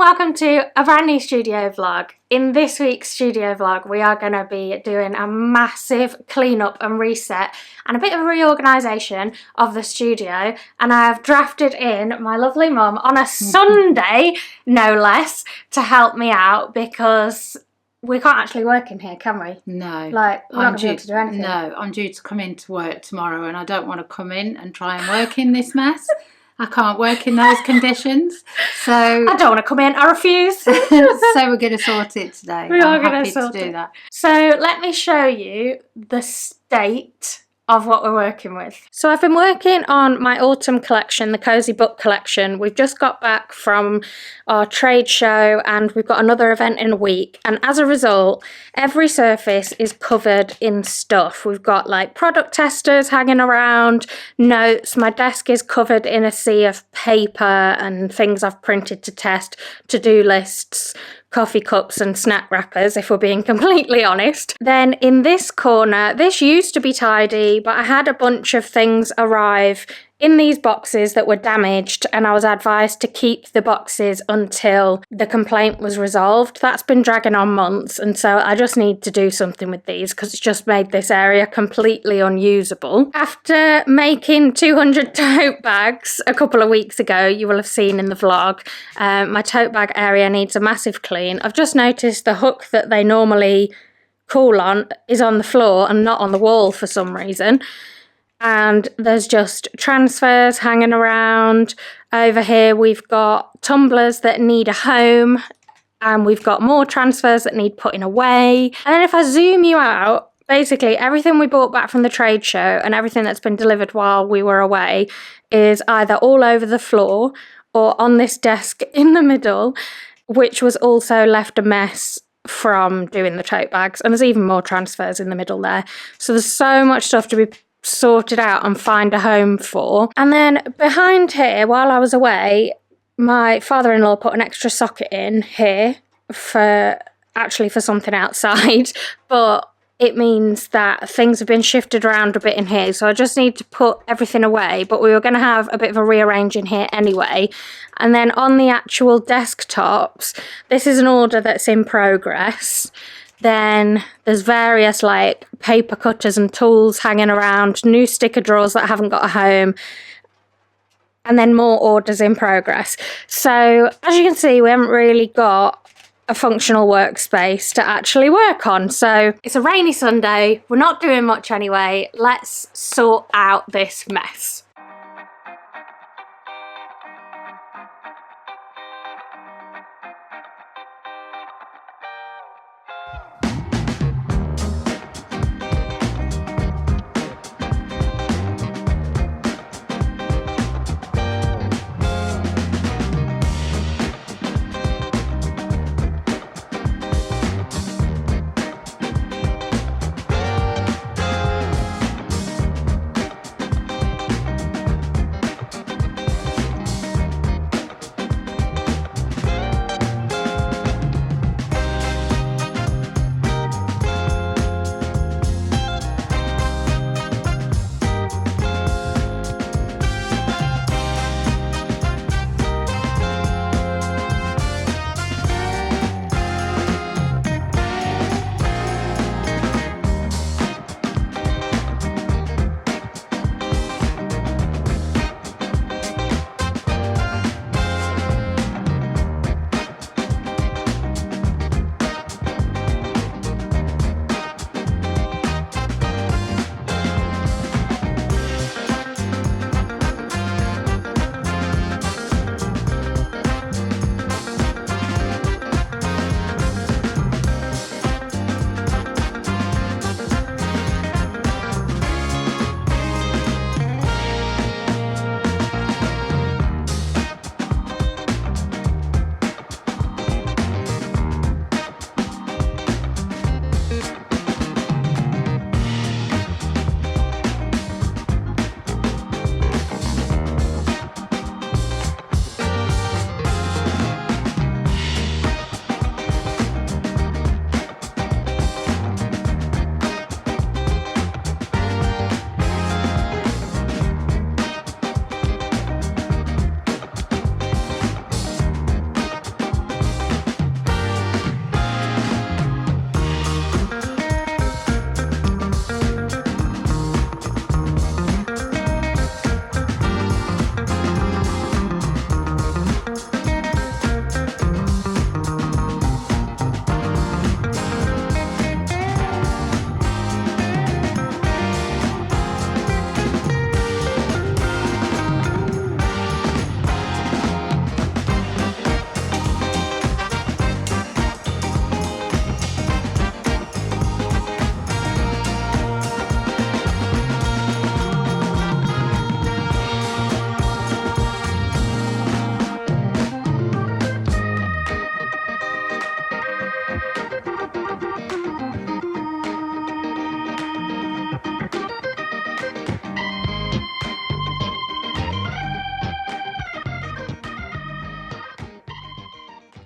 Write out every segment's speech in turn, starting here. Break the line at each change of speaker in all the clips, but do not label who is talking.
welcome to a brand new studio vlog. In this week's studio vlog we are going to be doing a massive cleanup and reset and a bit of a reorganisation of the studio, and I have drafted in my lovely mum on a Sunday no less to help me out because we can't actually work in here, can we?
No.
Like, we're not going to do anything.
No, I'm due to come into work tomorrow and I don't want to come in and try and work in this mess. I can't work in those conditions, so
I don't want to come in, I refuse.
So we're going to sort it today.
We are
I'm
going to
happy
sort
to do
it.
that.
So let me show you the state of what we're working with. So I've been working on my autumn collection, the Cozy Book collection. We've just got back from our trade show and we've got another event in a week, and as a result every surface is covered in stuff. We've got like product testers hanging around, notes, my desk is covered in a sea of paper and things I've printed to test, to-do lists, coffee cups and snack wrappers, if we're being completely honest. Then in this corner, this used to be tidy, but I had a bunch of things arrive in these boxes that were damaged, and I was advised to keep the boxes until the complaint was resolved. That's been dragging on months, and so I just need to do something with these because it's just made this area completely unusable. After making 200 tote bags a couple of weeks ago, you will have seen in the vlog, my tote bag area needs a massive clean. I've just noticed the hook that they normally cool on is on the floor and not on the wall for some reason. And there's just transfers hanging around. Over here we've got tumblers that need a home, and we've got more transfers that need putting away. And then if I zoom you out, basically everything we bought back from the trade show and everything that's been delivered while we were away is either all over the floor or on this desk in the middle, which was also left a mess from doing the tote bags. And there's even more transfers in the middle there. So there's so much stuff to be sorted out and find a home for. And then behind here, while I was away, my father-in-law put an extra socket in here for something outside, but it means that things have been shifted around a bit in here, so I just need to put everything away. But we were going to have a bit of a rearrange in here anyway. And then on the actual desktops, this is an order that's in progress. Then there's various like paper cutters and tools hanging around, new sticker drawers that haven't got a home, and then more orders in progress. So as you can see, we haven't really got a functional workspace to actually work on. So it's a rainy Sunday, we're not doing much anyway. Let's sort out this mess.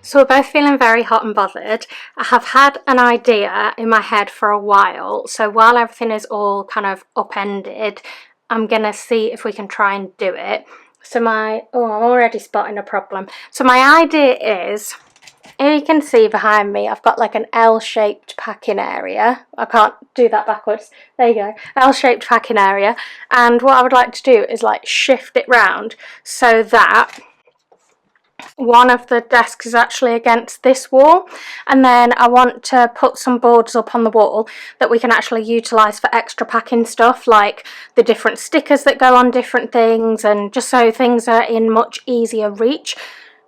So we're both feeling very hot and bothered. I have had an idea in my head for a while, so while everything is all kind of upended, I'm gonna see if we can try and do it. So I'm already spotting a problem. So my idea is, here you can see behind me, I've got like an L-shaped packing area. I can't do that backwards. There you go, L-shaped packing area. And what I would like to do is like shift it round so that one of the desks is actually against this wall, and then I want to put some boards up on the wall that we can actually utilise for extra packing stuff, like the different stickers that go on different things, and just so things are in much easier reach,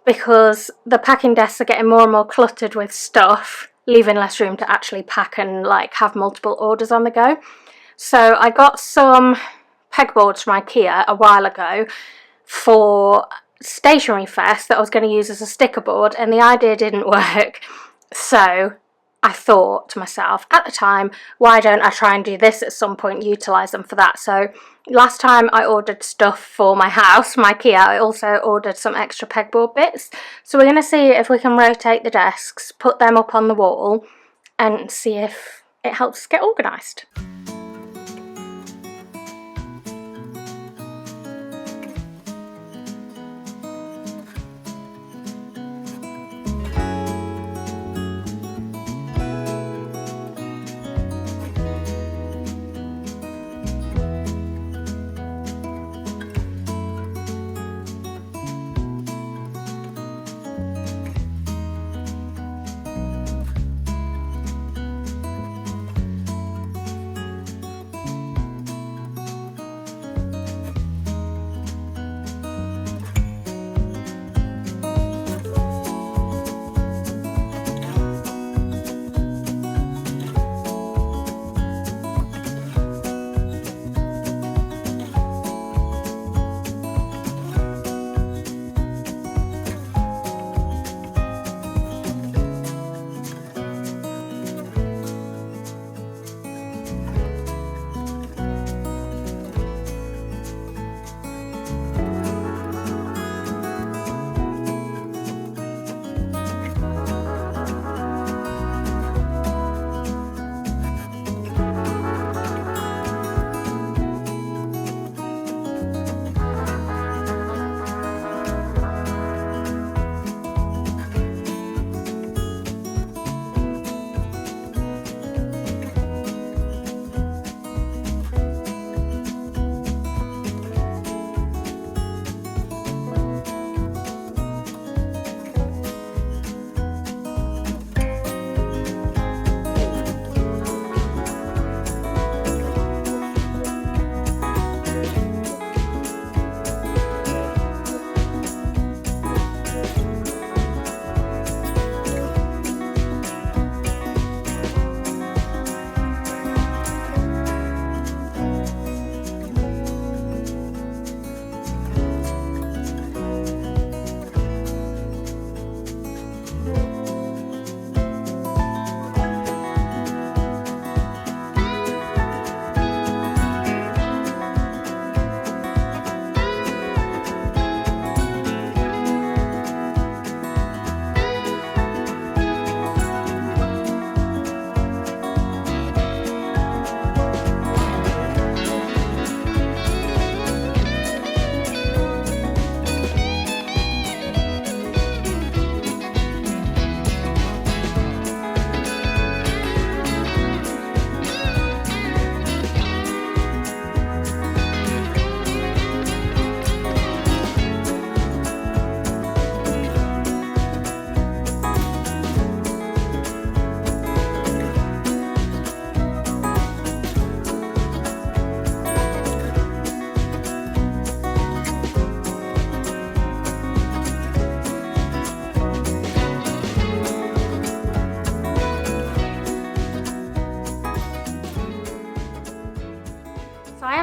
because the packing desks are getting more and more cluttered with stuff, leaving less room to actually pack and like have multiple orders on the go. So I got some pegboards from IKEA a while ago for Stationery Fest that I was going to use as a sticker board, and the idea didn't work. So I thought to myself at the time, why don't I try and do this at some point, utilise them for that. So last time I ordered stuff for my house, my IKEA, I also ordered some extra pegboard bits. So we're going to see if we can rotate the desks, put them up on the wall, and see if it helps us get organised.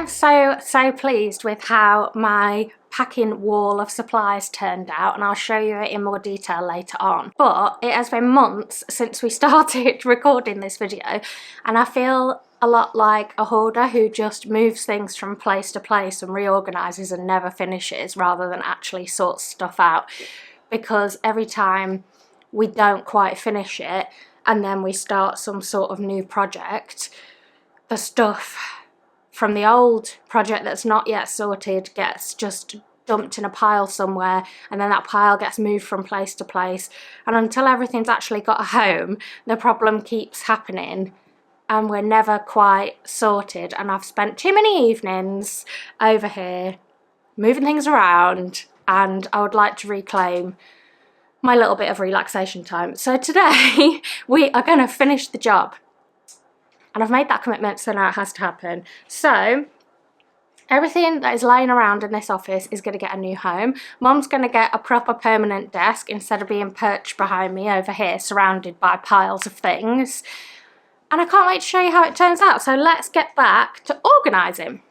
am so pleased with how my packing wall of supplies turned out, and I'll show you it in more detail later on. But it has been months since we started recording this video, and I feel a lot like a hoarder who just moves things from place to place and reorganises and never finishes, rather than actually sorts stuff out, because every time we don't quite finish it and then we start some sort of new project, the stuff from the old project that's not yet sorted gets just dumped in a pile somewhere, and then that pile gets moved from place to place, and until everything's actually got a home, the problem keeps happening and we're never quite sorted. And I've spent too many evenings over here moving things around, and I would like to reclaim my little bit of relaxation time. So today we are going to finish the job, and I've made that commitment, so now it has to happen. So everything that is lying around in this office is going to get a new home. Mum's going to get a proper permanent desk instead of being perched behind me over here surrounded by piles of things. And I can't wait to show you how it turns out. So let's get back to organising.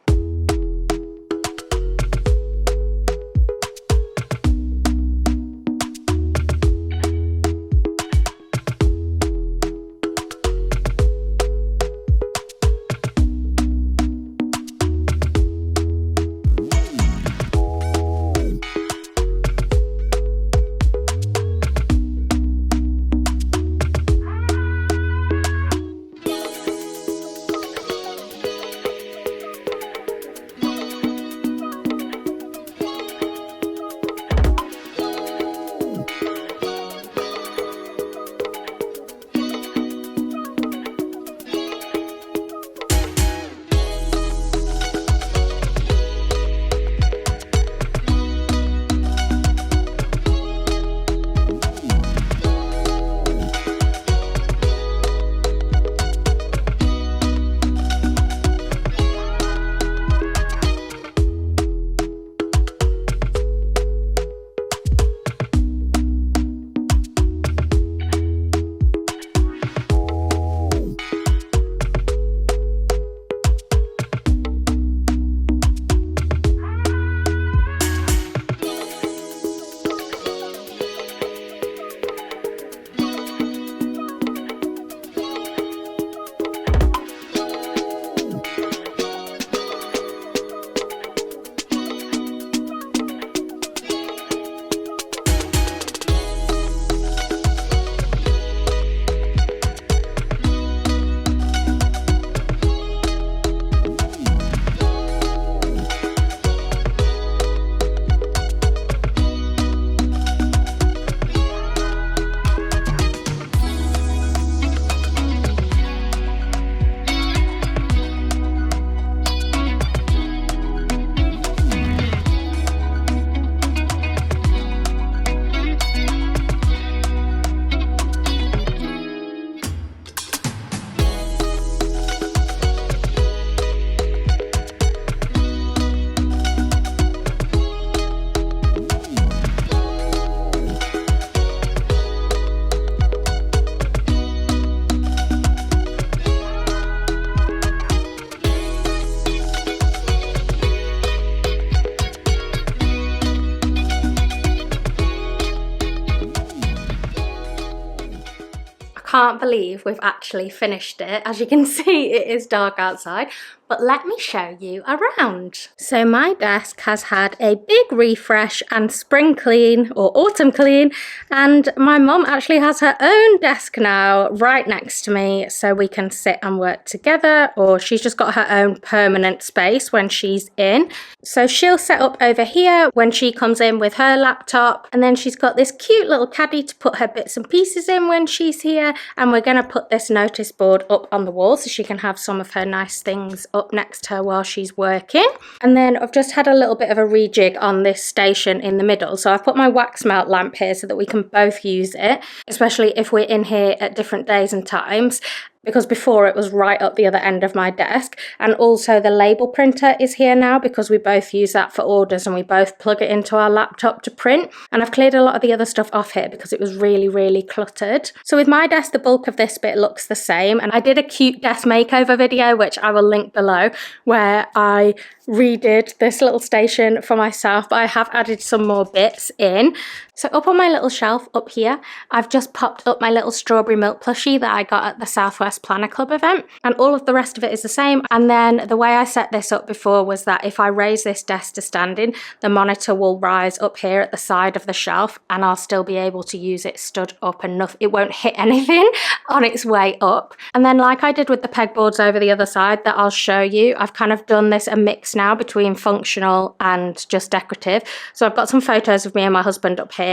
Can't believe we've actually finished it. As you can see, it is dark outside, but let me show you around. So my desk has had a big refresh and spring clean or autumn clean, and my mum actually has her own desk now right next to me so we can sit and work together, or she's just got her own permanent space when she's in. So she'll set up over here when she comes in with her laptop, and then she's got this cute little caddy to put her bits and pieces in when she's here, and we're going to put this notice board up on the wall so she can have some of her nice things up next to her while she's working. And then I've just had a little bit of a rejig on this station in the middle, so I've put my wax melt lamp here so that we can both use it, especially if we're in here at different days and times, because before it was right up the other end of my desk. And also the label printer is here now because we both use that for orders and we both plug it into our laptop to print. And I've cleared a lot of the other stuff off here because it was really cluttered. So with my desk, the bulk of this bit looks the same, and I did a cute desk makeover video which I will link below where I redid this little station for myself, but I have added some more bits in. So up on my little shelf up here, I've just popped up my little strawberry milk plushie that I got at the Southwest Planner Club event, and all of the rest of it is the same. And then the way I set this up before was that if I raise this desk to standing, the monitor will rise up here at the side of the shelf, and I'll still be able to use it stood up and it won't hit anything on its way up. And then like I did with the pegboards over the other side that I'll show you, I've kind of done this a mix now between functional and just decorative. So I've got some photos of me and my husband up here.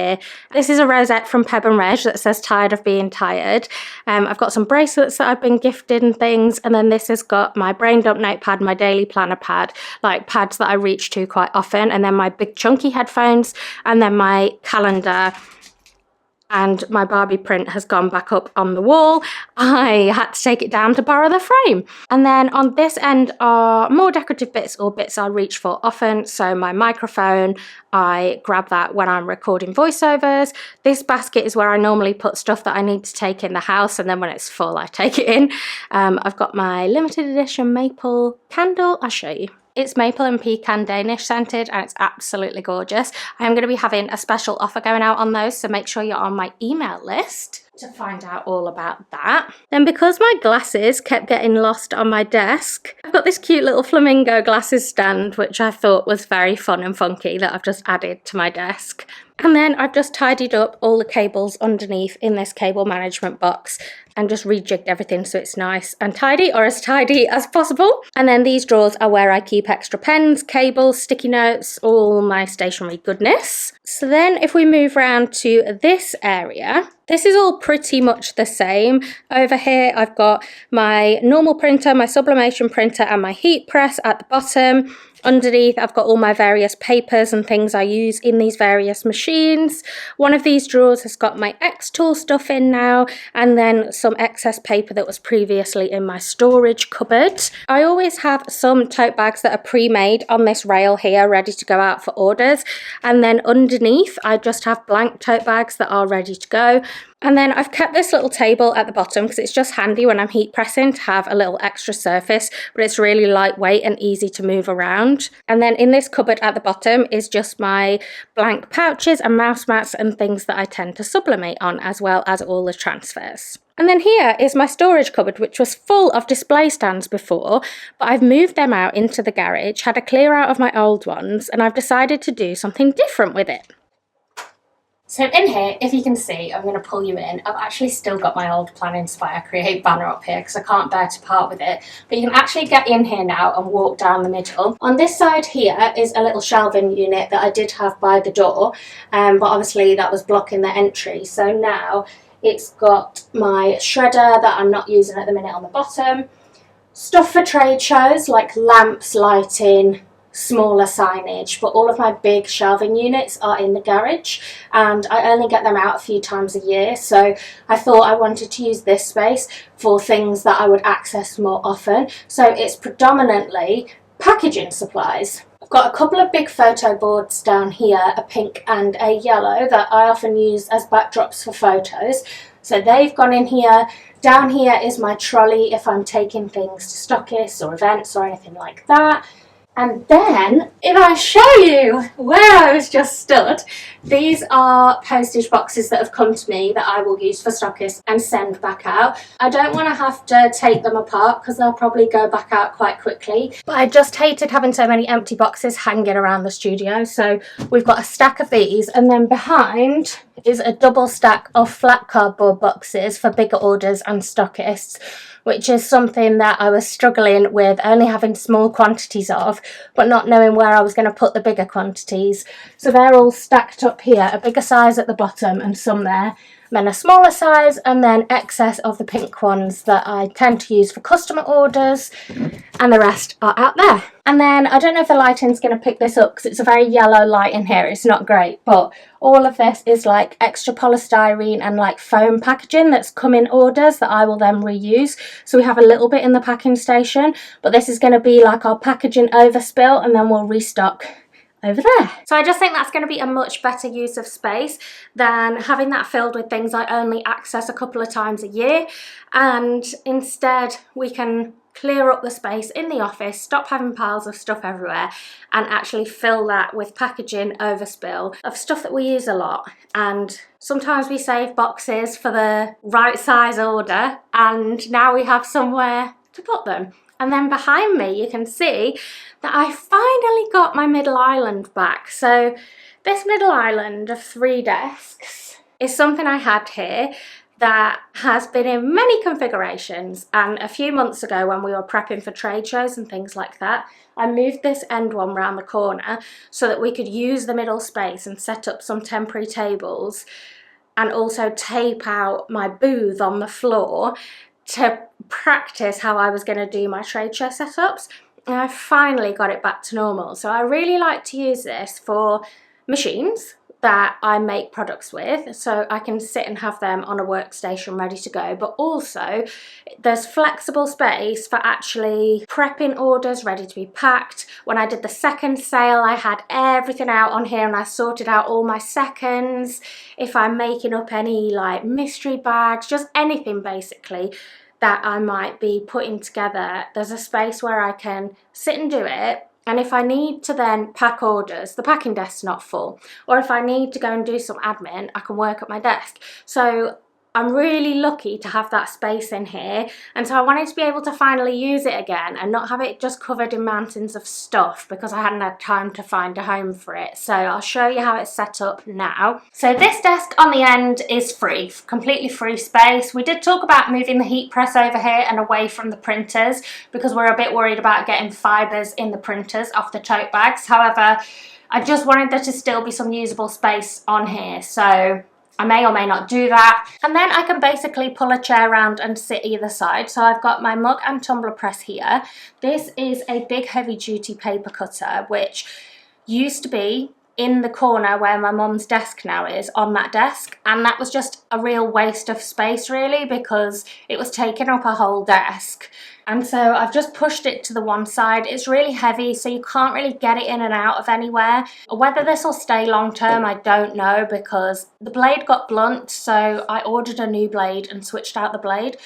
This is a rosette from Peb and Reg that says tired of being tired. I've got some bracelets that I've been gifted and things, and then this has got my brain dump notepad, my daily planner pad, like pads that I reach to quite often, and then my big chunky headphones, and then my calendar. And my Barbie print has gone back up on the wall. I had to take it down to borrow the frame. And then on this end are more decorative bits or bits I reach for often. So my microphone, I grab that when I'm recording voiceovers. This basket is where I normally put stuff that I need to take in the house, and then when it's full I take it in. I've got my limited edition maple candle. I'll show you. It's maple and pecan Danish scented, and it's absolutely gorgeous. I am going to be having a special offer going out on those, so make sure you're on my email list to find out all about that. Then because my glasses kept getting lost on my desk, I've got this cute little flamingo glasses stand, which I thought was very fun and funky, that I've just added to my desk. And then I've just tidied up all the cables underneath in this cable management box and just rejigged everything so it's nice and tidy, or as tidy as possible. And then these drawers are where I keep extra pens, cables, sticky notes, all my stationery goodness. So then if we move around to this area, this is all pretty much the same. Over here I've got my normal printer, my sublimation printer, and my heat press at the bottom. Underneath I've got all my various papers and things I use in these various machines. One of these drawers has got my X-Tool stuff in now, and then some excess paper that was previously in my storage cupboard. I always have some tote bags that are pre-made on this rail here ready to go out for orders, and then underneath I just have blank tote bags that are ready to go. And then I've kept this little table at the bottom because it's just handy when I'm heat pressing to have a little extra surface, but it's really lightweight and easy to move around. And then in this cupboard at the bottom is just my blank pouches and mouse mats and things that I tend to sublimate on, as well as all the transfers. And then here is my storage cupboard, which was full of display stands before, but I've moved them out into the garage, had a clear out of my old ones, and I've decided to do something different with it. So in here, if you can see, I'm going to pull you in. I've actually still got my old Plan, Inspire, Create banner up here because I can't bear to part with it. But you can actually get in here now and walk down the middle. On this side here is a little shelving unit that I did have by the door, but obviously that was blocking the entry. So now it's got my shredder that I'm not using at the minute on the bottom. Stuff for trade shows like lamps, lighting, smaller signage, but all of my big shelving units are in the garage and I only get them out a few times a year, so I thought I wanted to use this space for things that I would access more often. So it's predominantly packaging supplies. I've got a couple of big photo boards down here, a pink and a yellow, that I often use as backdrops for photos, so they've gone in here. Down here is my trolley if I'm taking things to stockists or events or anything like that. And then, if I show you where I was just stood, these are postage boxes that have come to me that I will use for stockists and send back out. I don't want to have to take them apart because they'll probably go back out quite quickly. But I just hated having so many empty boxes hanging around the studio. So we've got a stack of these, and then behind is a double stack of flat cardboard boxes for bigger orders and stockists, which is something that I was struggling with, only having small quantities of, but not knowing where I was going to put the bigger quantities. So they're all stacked up here, a bigger size at the bottom and some there, then a smaller size, and then excess of the pink ones that I tend to use for customer orders, and the rest are out there. And then I don't know if the lighting's going to pick this up because it's a very yellow light in here, it's not great, but all of this is like extra polystyrene and like foam packaging that's come in orders that I will then reuse. So we have a little bit in the packing station, but this is going to be like our packaging overspill, and then we'll restock over there. So I just think that's going to be a much better use of space than having that filled with things I only access a couple of times a year, and instead we can clear up the space in the office, stop having piles of stuff everywhere, and actually fill that with packaging overspill of stuff that we use a lot. And sometimes we save boxes for the right size order, and now we have somewhere to put them. And then behind me, you can see that I finally got my middle island back. So this middle island of 3 desks is something I had here that has been in many configurations, and a few months ago when we were prepping for trade shows and things like that, I moved this end one round the corner so that we could use the middle space and set up some temporary tables and also tape out my booth on the floor to practice how I was going to do my trade show setups. And I finally got it back to normal. So I really like to use this for machines that I make products with, so I can sit and have them on a workstation ready to go, but also there's flexible space for actually prepping orders ready to be packed. When I did the second sale, I had everything out on here and I sorted out all my seconds. If I'm making up any like mystery bags, just anything basically that I might be putting together, there's a space where I can sit and do it. And if I need to then pack orders, the packing desk's not full. Or if I need to go and do some admin, I can work at my desk. So I'm really lucky to have that space in here. And so I wanted to be able to finally use it again and not have it just covered in mountains of stuff because I hadn't had time to find a home for it. So I'll show you how it's set up now. So this desk on the end is free, completely free space. We did talk about moving the heat press over here and away from the printers because we're a bit worried about getting fibres in the printers off the tote bags. However, I just wanted there to still be some usable space on here. So I may or may not do that. And then I can basically pull a chair around and sit either side. So I've got my mug and tumbler press here. This is a big heavy duty paper cutter, which used to be in the corner where my mum's desk now is, on that desk. And that was just a real waste of space really, because it was taking up a whole desk. And so I've just pushed it to the one side. It's really heavy, so you can't really get it in and out of anywhere. Whether this will stay long term, I don't know, because the blade got blunt, so I ordered a new blade and switched out the blade.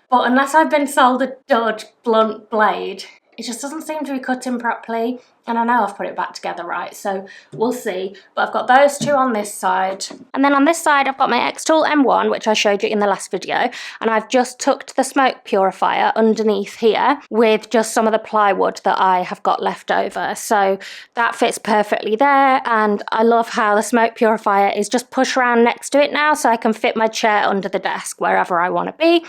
But unless I've been sold a dud blunt blade, it just doesn't seem to be cutting properly. And I know I've put it back together right, so we'll see. But I've got those two on this side. And then on this side, I've got my X-Tool M1, which I showed you in the last video. And I've just tucked the smoke purifier underneath here with just some of the plywood that I have got left over. So that fits perfectly there. And I love how the smoke purifier is just pushed around next to it now, so I can fit my chair under the desk wherever I want to be.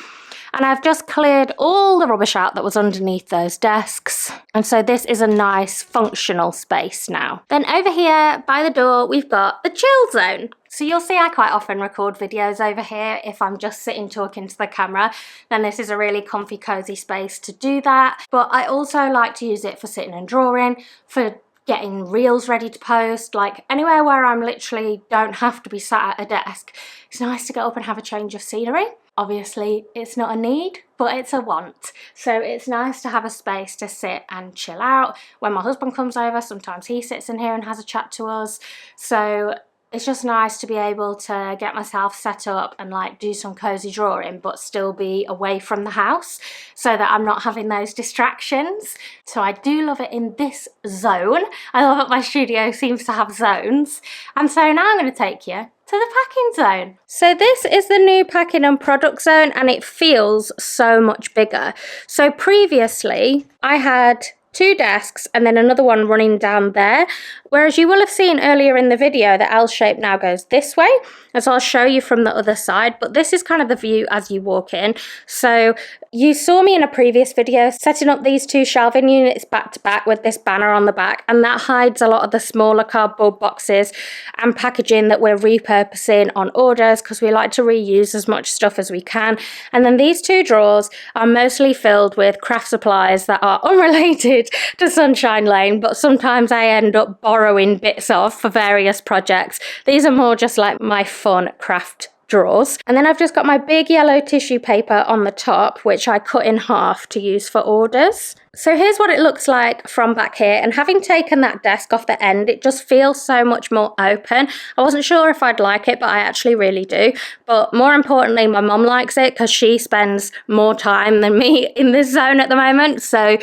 And I've just cleared all the rubbish out that was underneath those desks. And so this is a nice functional space now. Then over here by the door, we've got the chill zone. So you'll see I quite often record videos over here if I'm just sitting talking to the camera. Then this is a really comfy, cozy space to do that. But I also like to use it for sitting and drawing, for getting reels ready to post, like anywhere where I'm literally don't have to be sat at a desk. It's nice to get up and have a change of scenery. Obviously, it's not a need, but it's a want. So it's nice to have a space to sit and chill out. When my husband comes over, sometimes he sits in here and has a chat to us. So it's just nice to be able to get myself set up and like do some cozy drawing, but still be away from the house so that I'm not having those distractions. So I do love it in this zone. I love that my studio seems to have zones. And so now I'm going to take you to the packing zone. So this is the new packing and product zone, and it feels so much bigger. So previously I had 2 desks and then another one running down there, whereas you will have seen earlier in the video the L shape now goes this way, and so I'll show you from the other side, but this is kind of the view as you walk in. So you saw me in a previous video setting up these 2 shelving units back to back with this banner on the back, and that hides a lot of the smaller cardboard boxes and packaging that we're repurposing on orders because we like to reuse as much stuff as we can. And then these 2 drawers are mostly filled with craft supplies that are unrelated to Sunshine Lane, but sometimes I end up borrowing bits of for various projects. These are more just like my fun craft drawers. And then I've just got my big yellow tissue paper on the top, which I cut in half to use for orders. So here's what it looks like from back here, and having taken that desk off the end, it just feels so much more open. I wasn't sure if I'd like it, but I actually really do. But more importantly, my mum likes it because she spends more time than me in this zone at the moment, so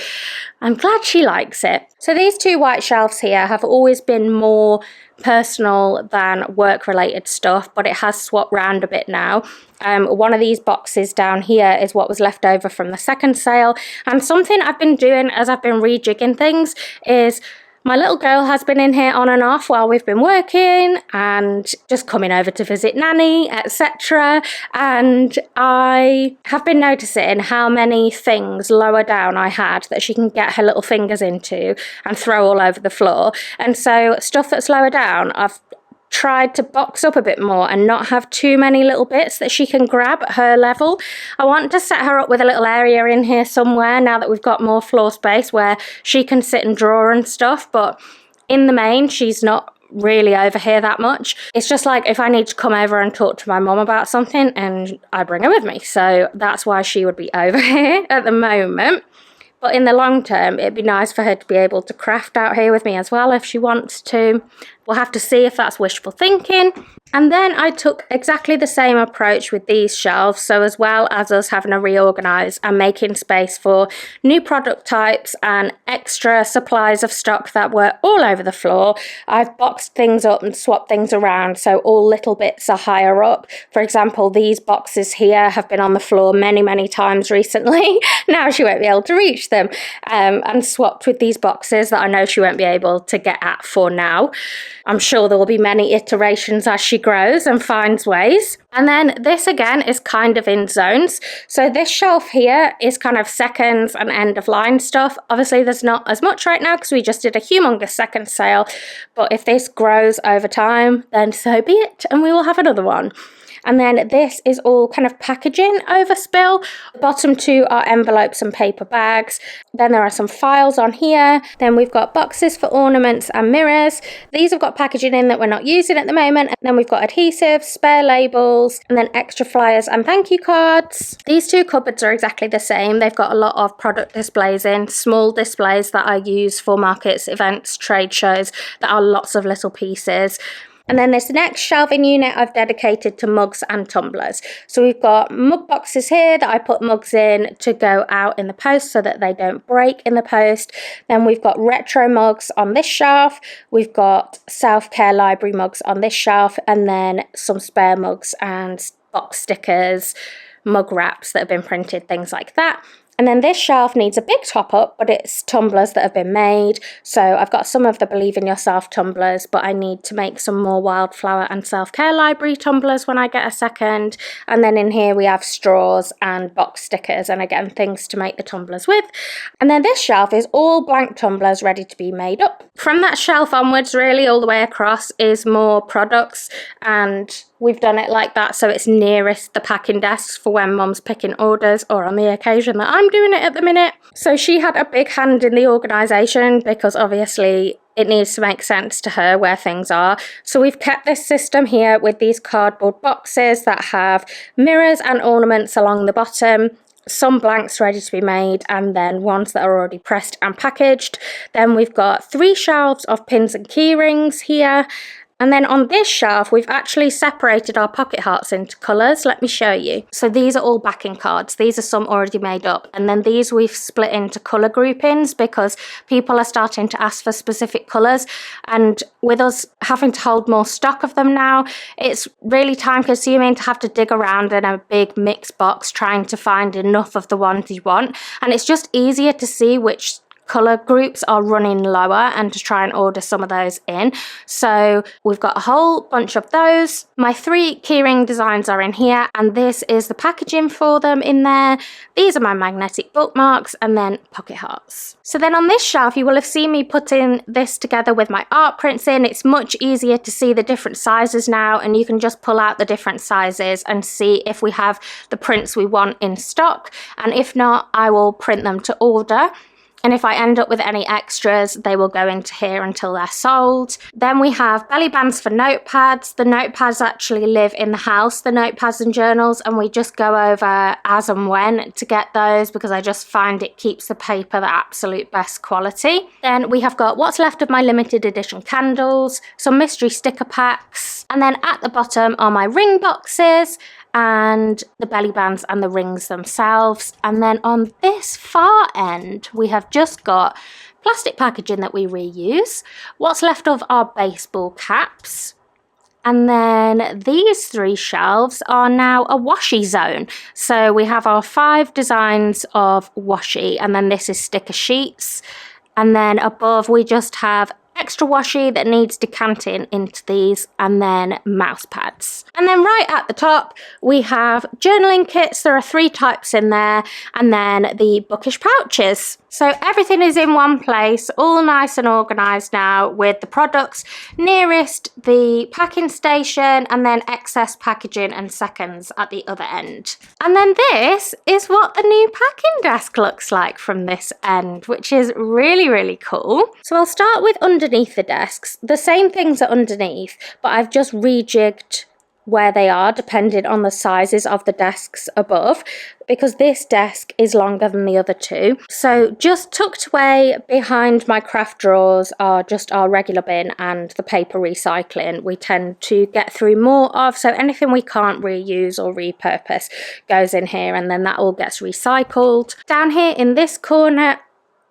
I'm glad she likes it. So these two white shelves here have always been more personal than work-related stuff, but it has swapped round a bit now. One of these boxes down here is what was left over from the second sale, and something I've been doing as I've been rejigging things is my little girl has been in here on and off while we've been working and just coming over to visit Nanny, etc. And I have been noticing how many things lower down I had that she can get her little fingers into and throw all over the floor. And so stuff that's lower down, I've tried to box up a bit more and not have too many little bits that she can grab at her level. I want to set her up with a little area in here somewhere now that we've got more floor space where she can sit and draw and stuff, but in the main she's not really over here that much. It's just like if I need to come over and talk to my mum about something, and I bring her with me, so that's why she would be over here at the moment. But in the long term, it'd be nice for her to be able to craft out here with me as well if she wants to. We'll have to see if that's wishful thinking. And then I took exactly the same approach with these shelves. So as well as us having to reorganise and making space for new product types and extra supplies of stock that were all over the floor, I've boxed things up and swapped things around so all little bits are higher up. For example, these boxes here have been on the floor many, many times recently. Now she won't be able to reach them. And swapped with these boxes that I know she won't be able to get at for now. I'm sure there will be many iterations as she grows and finds ways. And then this again is kind of in zones. So this shelf here is kind of seconds and end of line stuff. Obviously there's not as much right now because we just did a humongous second sale. But if this grows over time, then so be it, and we will have another one. And then this is all kind of packaging overspill. The bottom two are envelopes and paper bags. Then there are some files on here. Then we've got boxes for ornaments and mirrors. These have got packaging in that we're not using at the moment. And then we've got adhesives, spare labels, and then extra flyers and thank you cards. These two cupboards are exactly the same. They've got a lot of product displays in, small displays that I use for markets, events, trade shows that are lots of little pieces. And then this next shelving unit I've dedicated to mugs and tumblers. So we've got mug boxes here that I put mugs in to go out in the post so that they don't break in the post. Then we've got retro mugs on this shelf. We've got self-care library mugs on this shelf, and then some spare mugs and box stickers, mug wraps that have been printed, things like that. And then this shelf needs a big top up, but it's tumblers that have been made. So I've got some of the Believe in Yourself tumblers, but I need to make some more wildflower and self-care library tumblers when I get a second. And then in here we have straws and box stickers, and again, things to make the tumblers with. And then this shelf is all blank tumblers ready to be made up. From that shelf onwards, really all the way across, is more products, and we've done it like that so it's nearest the packing desks for when Mum's picking orders, or on the occasion that I'm doing it at the minute. So she had a big hand in the organisation because obviously it needs to make sense to her where things are. So we've kept this system here with these cardboard boxes that have mirrors and ornaments along the bottom, some blanks ready to be made, and then ones that are already pressed and packaged. Then we've got 3 shelves of pins and key rings here. And then on this shelf, we've actually separated our pocket hearts into colours. Let me show you. So these are all backing cards. These are some already made up. And then these we've split into colour groupings because people are starting to ask for specific colours. And with us having to hold more stock of them now, it's really time consuming to have to dig around in a big mix box trying to find enough of the ones you want. And it's just easier to see which colour groups are running lower and to try and order some of those in. So we've got a whole bunch of those. My 3 keyring designs are in here, and this is the packaging for them in there. These are my magnetic bookmarks, and then pocket hearts. So then on this shelf you will have seen me putting this together with my art prints in. It's much easier to see the different sizes now, and you can just pull out the different sizes and see if we have the prints we want in stock, and if not, I will print them to order. And if I end up with any extras, they will go into here until they're sold. Then we have belly bands for notepads. The notepads actually live in the house, the notepads and journals, and we just go over as and when to get those because I just find it keeps the paper the absolute best quality. Then we have got what's left of my limited edition candles, some mystery sticker packs, and then at the bottom are my ring boxes and the belly bands and the rings themselves. And then on this far end, we have just got plastic packaging that we reuse, what's left of our baseball caps, and then these 3 shelves are now a washi zone. So we have our 5 designs of washi, and then this is sticker sheets. And then above we just have extra washi that needs decanting into these, and then mouse pads. And then right at the top we have journaling kits. There are 3 types in there, and then the bookish pouches. So everything is in one place, all nice and organised now, with the products nearest the packing station and then excess packaging and seconds at the other end. And then this is what the new packing desk looks like from this end, which is really, really cool. So I'll start with underneath the desks. The same things are underneath, but I've just rejigged where they are depending on the sizes of the desks above, because this desk is longer than the other 2. So just tucked away behind my craft drawers are just our regular bin and the paper recycling we tend to get through more of. So anything we can't reuse or repurpose goes in here, and then that all gets recycled. Down here in this corner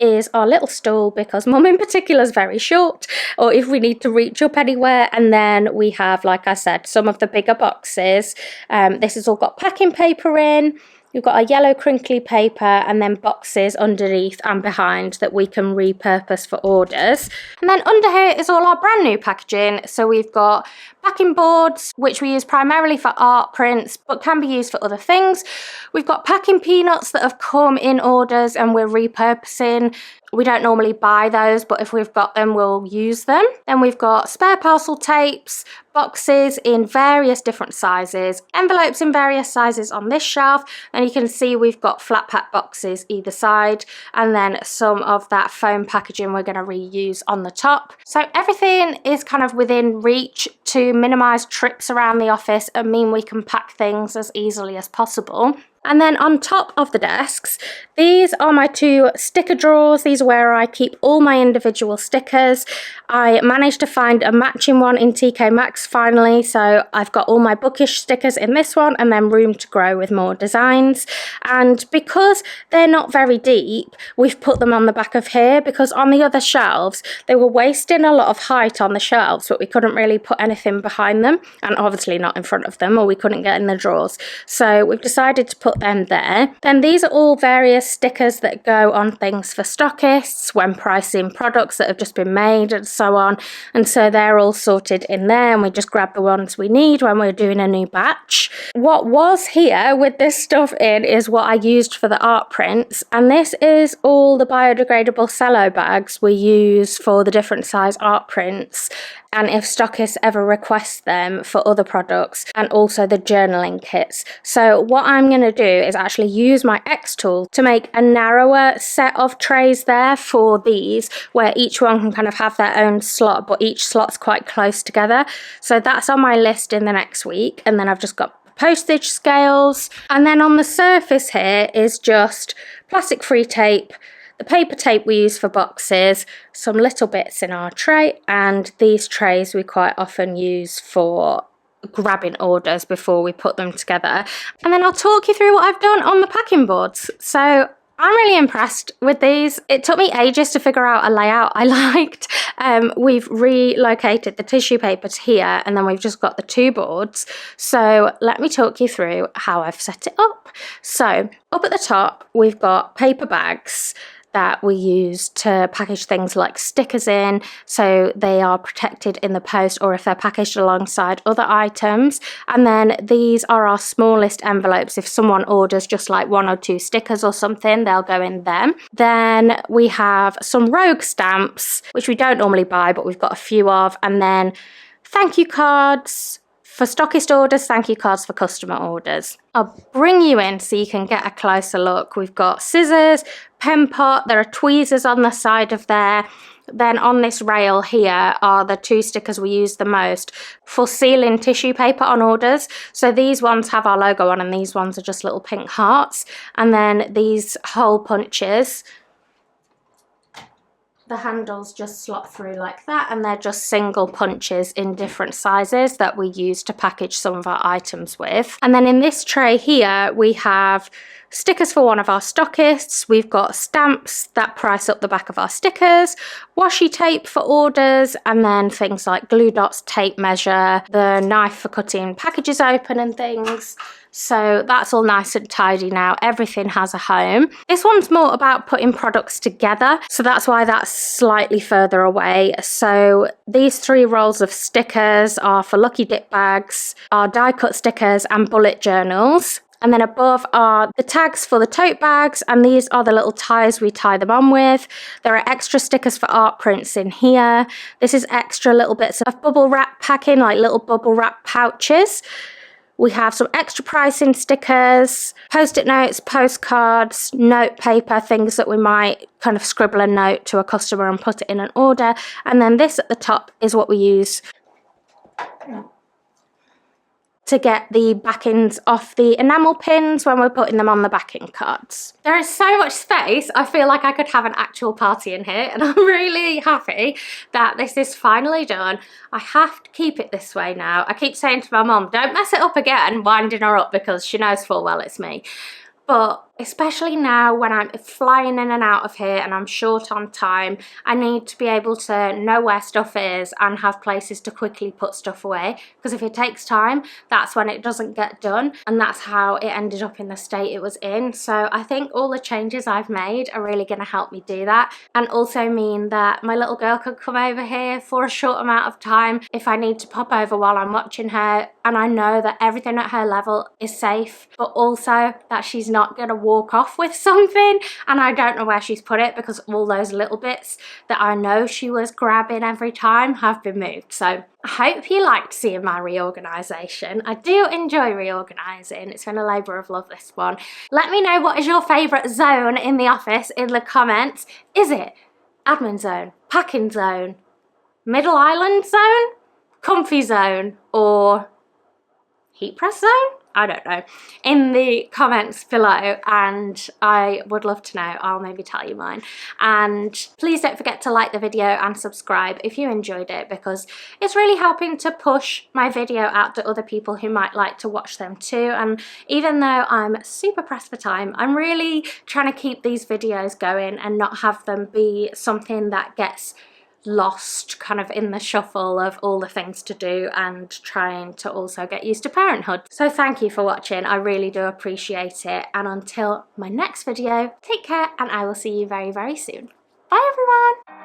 is our little stool, because Mum in particular is very short, or if we need to reach up anywhere. And then we have, like I said, some of the bigger boxes. This has all got packing paper in. We've got our yellow crinkly paper, and then boxes underneath and behind that we can repurpose for orders. And then under here is all our brand new packaging. So we've got backing boards, which we use primarily for art prints, but can be used for other things. We've got packing peanuts that have come in orders and we're repurposing. We don't normally buy those, but if we've got them, we'll use them. Then we've got spare parcel tapes, boxes in various different sizes, envelopes in various sizes on this shelf, and you can see we've got flat pack boxes either side, and then some of that foam packaging we're going to reuse on the top. So everything is kind of within reach to minimise trips around the office and mean we can pack things as easily as possible. And then on top of the desks, these are my 2 sticker drawers. These are where I keep all my individual stickers. I managed to find a matching one in TK Maxx finally, so I've got all my bookish stickers in this one, and then room to grow with more designs. And because they're not very deep, we've put them on the back of here, because on the other shelves they were wasting a lot of height on the shelves, but we couldn't really put anything behind them, and obviously not in front of them, or we couldn't get in the drawers. So we've decided to put them there. Then these are all various stickers that go on things for stockists when pricing products that have just been made and so on, and so they're all sorted in there, and we just grab the ones we need when we're doing a new batch. What was here with this stuff in is what I used for the art prints, and this is all the biodegradable cello bags we use for the different size art prints, and if stockists ever request them for other products, and also the journaling kits. So what I'm going to do is actually use my X tool to make a narrower set of trays there for these, where each one can kind of have their own slot, but each slot's quite close together. So that's on my list in the next week. And then I've just got postage scales, and then on the surface here is just plastic free tape, the paper tape we use for boxes, some little bits in our tray, and these trays we quite often use for grabbing orders before we put them together. And then I'll talk you through what I've done on the packing boards. So I'm really impressed with these. It took me ages to figure out a layout I liked. We've relocated the tissue paper to here, and then we've just got the 2 boards. So let me talk you through how I've set it up. So up at the top, we've got paper bags that we use to package things like stickers in, so they are protected in the post, or if they're packaged alongside other items. And then these are our smallest envelopes. If someone orders just like 1 or 2 stickers or something, they'll go in them. Then we have some rogue stamps, which we don't normally buy, but we've got a few of, and then thank you cards, for stockist orders, thank you cards for customer orders. I'll bring you in so you can get a closer look. We've got scissors, pen pot, there are tweezers on the side of there. Then on this rail here are the 2 stickers we use the most for sealing tissue paper on orders. So these ones have our logo on and these ones are just little pink hearts. And then these hole punches, the handles just slot through like that, and they're just single punches in different sizes that we use to package some of our items with. And then in this tray here we have stickers for one of our stockists, we've got stamps that price up the back of our stickers, washi tape for orders, and then things like glue dots, tape measure, the knife for cutting packages open and things. So that's all nice and tidy now. Everything has a home. This one's more about putting products together, so that's why that's slightly further away. So these 3 rolls of stickers are for lucky dip bags, our die cut stickers and bullet journals. And then above are the tags for the tote bags, and these are the little ties we tie them on with. There are extra stickers for art prints in here. This is extra little bits of bubble wrap packing, like little bubble wrap pouches. We have some extra pricing stickers, post-it notes, postcards, note paper, things that we might kind of scribble a note to a customer and put it in an order. And then this at the top is what we use to get the backings off the enamel pins when we're putting them on the backing cards. There is so much space, I feel like I could have an actual party in here, and I'm really happy that this is finally done. I have to keep it this way now. I keep saying to my mum, don't mess it up again, winding her up, because she knows full well it's me. But especially now when I'm flying in and out of here and I'm short on time, I need to be able to know where stuff is and have places to quickly put stuff away, because if it takes time, that's when it doesn't get done, and that's how it ended up in the state it was in. So I think all the changes I've made are really going to help me do that, and also mean that my little girl could come over here for a short amount of time if I need to pop over while I'm watching her, and I know that everything at her level is safe, but also that she's not going to walk off with something and I don't know where she's put it, because all those little bits that I know she was grabbing every time have been moved. So I hope you liked seeing my reorganisation. I do enjoy reorganising. It's been a labour of love, this one. Let me know what is your favourite zone in the office in the comments. Is it admin zone, packing zone, middle island zone, comfy zone, or heat press zone? I don't know, in the comments below, and I would love to know. I'll maybe tell you mine. And please don't forget to like the video and subscribe if you enjoyed it, because it's really helping to push my video out to other people who might like to watch them too. And even though I'm super pressed for time, I'm really trying to keep these videos going and not have them be something that gets lost kind of in the shuffle of all the things to do and trying to also get used to parenthood. So thank you for watching, I really do appreciate it, and until my next video, take care and I will see you very, very soon. Bye everyone!